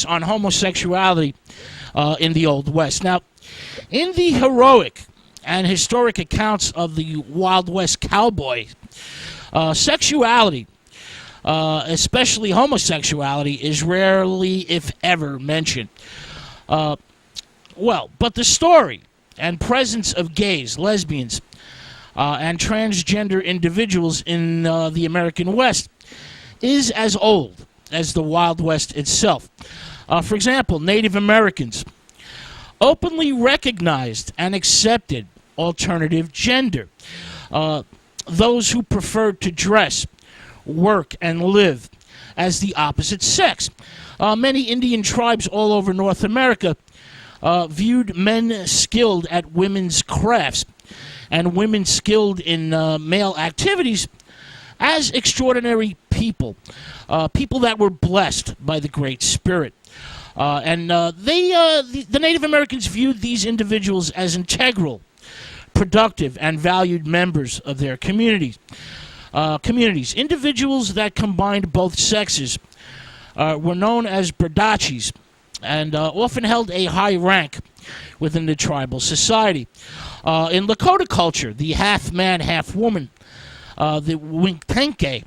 on homosexuality in the Old West. Now, in the heroic and historic accounts of the Wild West cowboy, sexuality, especially homosexuality, is rarely, if ever, mentioned. But the story and presence of gays, lesbians, and transgender individuals in the American West is as old as the Wild West itself. For example, Native Americans openly recognized and accepted alternative gender. Those who preferred to dress, work, and live as the opposite sex. Many Indian tribes all over North America viewed men skilled at women's crafts and women skilled in male activities as extraordinary people, people that were blessed by the Great Spirit. The Native Americans viewed these individuals as integral, productive, and valued members of their communities. Individuals that combined both sexes were known as berdachis and often held a high rank within the tribal society. In Lakota culture, the half-man, half-woman, the Winkenke,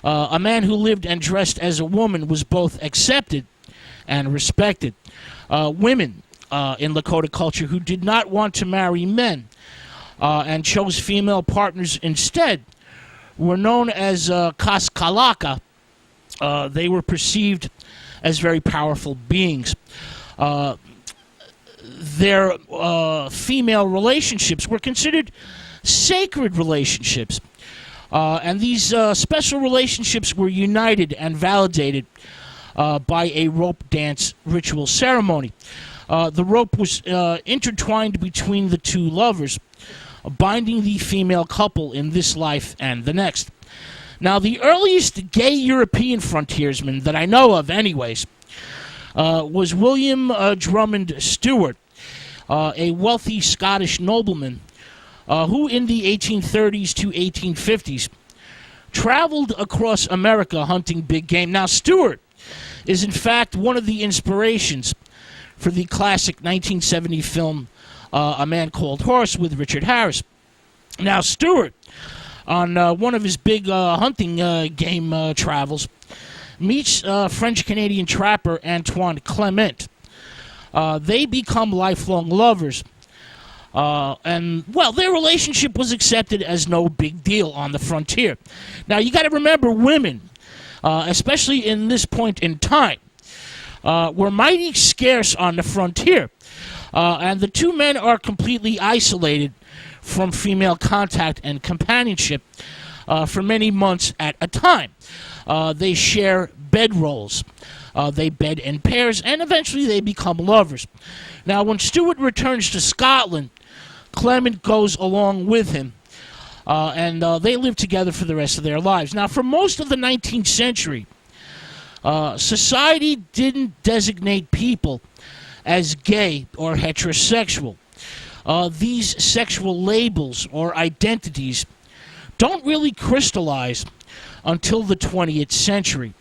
a man who lived and dressed as a woman, was both accepted and respected. Women in Lakota culture who did not want to marry men and chose female partners instead were known as Kaskalaka. They were perceived as very powerful beings. Their female relationships were considered sacred relationships. And these special relationships were united and validated by a rope dance ritual ceremony. The rope was intertwined between the two lovers, binding the female couple in this life and the next. Now, the earliest gay European frontiersman that I know of anyways was William Drummond Stewart, a wealthy Scottish nobleman who in the 1830s to 1850s traveled across America hunting big game. Now, Stewart is in fact one of the inspirations for the classic 1970 film A Man Called Horse with Richard Harris. Now, Stewart, on one of his big hunting game travels, meets French-Canadian trapper Antoine Clement. They become lifelong lovers. Their relationship was accepted as no big deal on the frontier. Now, you got to remember, women, especially in this point in time, were mighty scarce on the frontier. And the two men are completely isolated from female contact and companionship for many months at a time. They share bedrolls. They bed in pairs, and eventually they become lovers. Now, when Stewart returns to Scotland, Clement goes along with him, and they live together for the rest of their lives. Now, for most of the 19th century, society didn't designate people as gay or heterosexual. These sexual labels or identities don't really crystallize until the 20th century.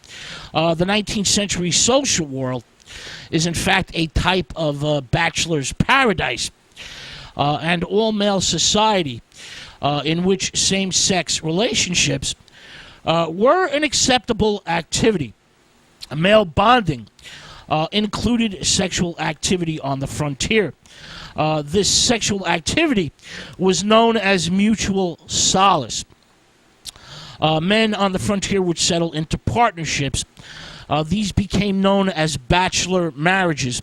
The 19th century social world is in fact a type of bachelor's paradise, and all-male society in which same-sex relationships were an acceptable activity. Male bonding included sexual activity on the frontier. This sexual activity was known as mutual solace. Men on the frontier would settle into partnerships. These became known as bachelor marriages,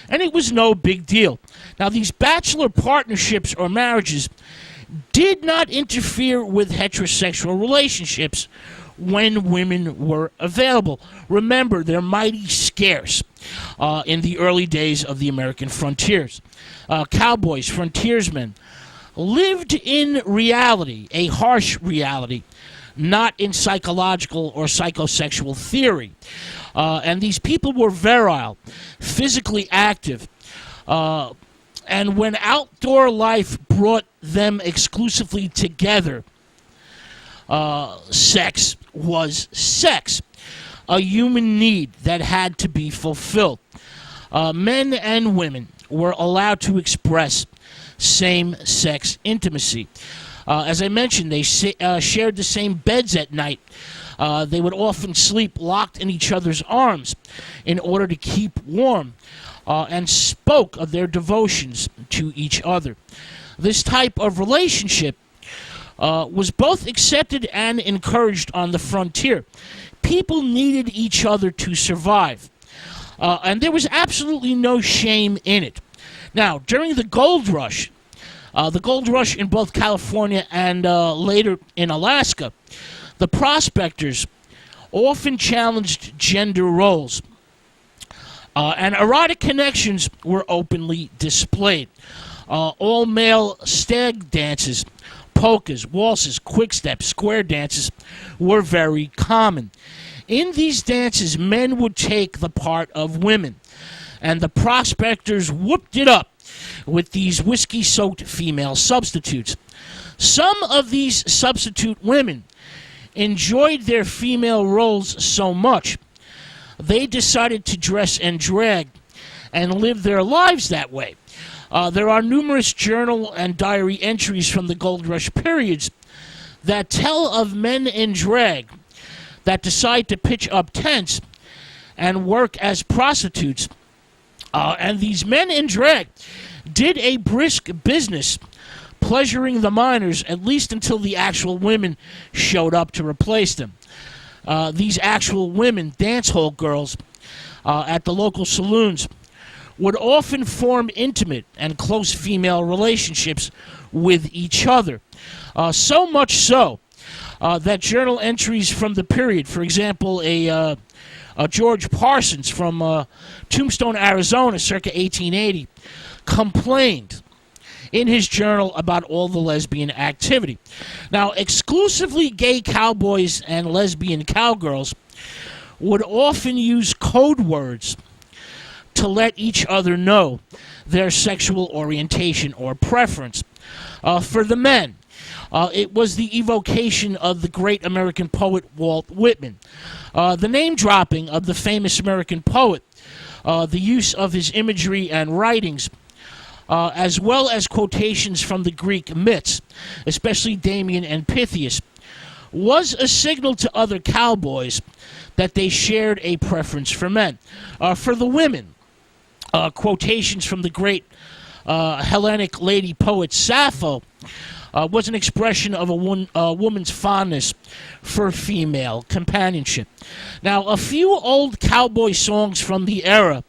and it was no big deal. Now, these bachelor partnerships or marriages did not interfere with heterosexual relationships when women were available. Remember, they're mighty scarce in the early days of the American frontiers. Cowboys, frontiersmen, lived in reality, a harsh reality, not in psychological or psychosexual theory. And these people were virile, physically active, and when outdoor life brought them exclusively together, sex was sex. a human need that had to be fulfilled. Men and women were allowed to express same-sex intimacy. As I mentioned, they shared the same beds at night. They would often sleep locked in each other's arms in order to keep warm, and spoke of their devotions to each other. This type of relationship was both accepted and encouraged on the frontier. People needed each other to survive, and there was absolutely no shame in it. Now, during the gold rush in both California and later in Alaska, the prospectors often challenged gender roles, and erotic connections were openly displayed. All-male stag dances, polkas, waltzes, quick-steps, square dances were very common. In these dances, men would take the part of women, and the prospectors whooped it up with these whiskey-soaked female substitutes. Some of these substitute women enjoyed their female roles so much, they decided to dress and drag and live their lives that way. There are numerous journal and diary entries from the Gold Rush periods that tell of men in drag that decide to pitch up tents and work as prostitutes. And these men in drag did a brisk business pleasuring the miners, at least until the actual women showed up to replace them. These actual women, dance hall girls, at the local saloons, would often form intimate and close female relationships with each other. So much so that journal entries from the period, for example, a George Parsons from Tombstone, Arizona, circa 1880, complained in his journal about all the lesbian activity. Now, exclusively gay cowboys and lesbian cowgirls would often use code words to let each other know their sexual orientation or preference. For the men, it was the evocation of the great American poet Walt Whitman. The name-dropping of the famous American poet, the use of his imagery and writings, as well as quotations from the Greek myths, especially Damien and Pythias, was a signal to other cowboys that they shared a preference for men. For the women, quotations from the great Hellenic lady poet Sappho was an expression of a woman's fondness for female companionship. Now, a few old cowboy songs from the era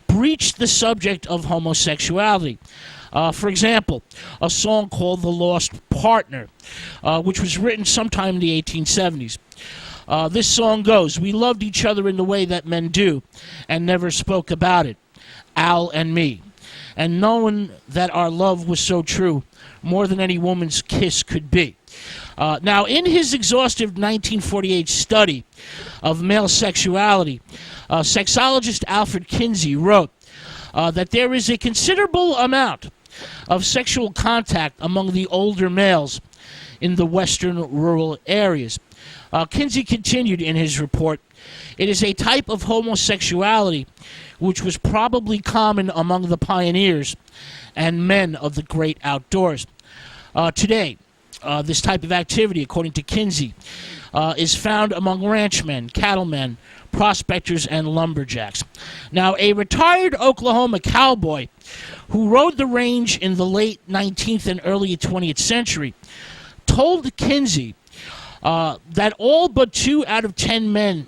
breached the subject of homosexuality. For example, a song called The Lost Partner, which was written sometime in the 1870s. This song goes, "We loved each other in the way that men do, and never spoke about it, Al and me. And knowing that our love was so true, more than any woman's kiss could be." Now, in his exhaustive 1948 study of male sexuality, sexologist Alfred Kinsey wrote that there is a considerable amount of sexual contact among the older males in the western rural areas. Kinsey continued in his report, "It is a type of homosexuality which was probably common among the pioneers and men of the great outdoors. Today, this type of activity, according to Kinsey, is found among ranchmen, cattlemen, prospectors, and lumberjacks." Now, a retired Oklahoma cowboy who rode the range in the late 19th and early 20th century told Kinsey that all but 2 out of 10 men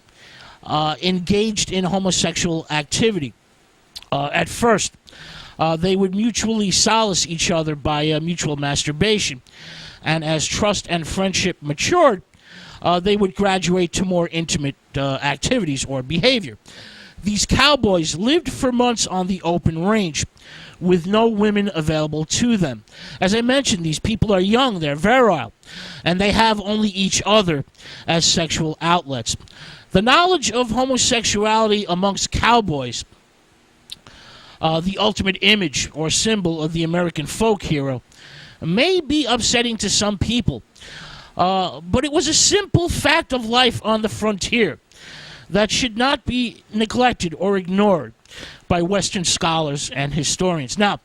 engaged in homosexual activity. At first, they would mutually solace each other by mutual masturbation, and as trust and friendship matured, they would graduate to more intimate activities or behavior. These cowboys lived for months on the open range with no women available to them. As I mentioned, these people are young, they're virile, and they have only each other as sexual outlets. The knowledge of homosexuality amongst cowboys, the ultimate image or symbol of the American folk hero, may be upsetting to some people, but it was a simple fact of life on the frontier. that should not be neglected or ignored by Western scholars and historians. Now,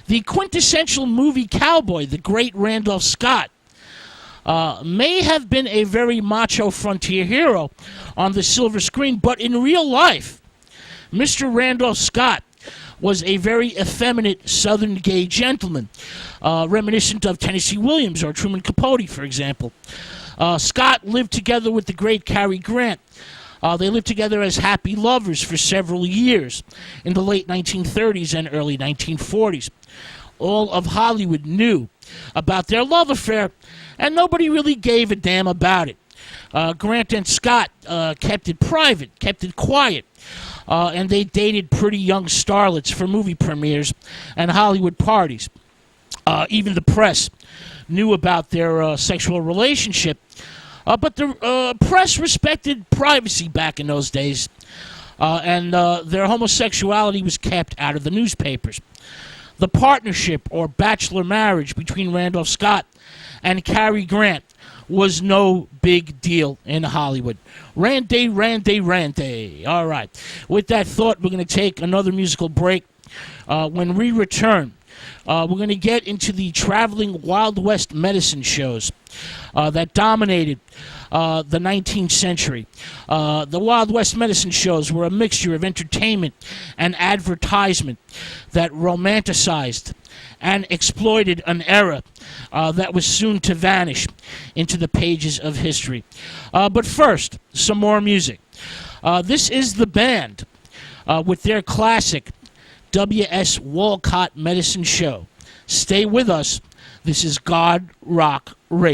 the quintessential movie cowboy, the great Randolph Scott, may have been a very macho frontier hero on the silver screen, but in real life, Mr. Randolph Scott was a very effeminate Southern gay gentleman, reminiscent of Tennessee Williams or Truman Capote, for example. Scott lived together with the great Cary Grant. They lived together as happy lovers for several years in the late 1930s and early 1940s. All of Hollywood knew about their love affair, and nobody really gave a damn about it. Grant and Scott kept it private, kept it quiet, and they dated pretty young starlets for movie premieres and Hollywood parties. Even the press knew about their sexual relationship, but the press respected privacy back in those days, and their homosexuality was kept out of the newspapers. The partnership or bachelor marriage between Randolph Scott and Cary Grant was no big deal in Hollywood. Randy. All right. With that thought, we're going to take another musical break. When we return, we're going to get into the traveling Wild West medicine shows that dominated the 19th century. The Wild West medicine shows were a mixture of entertainment and advertisement that romanticized and exploited an era that was soon to vanish into the pages of history. But first, some more music. This is the band with their classic W.S. Walcott Medicine Show. Stay with us. This is God Rock Radio.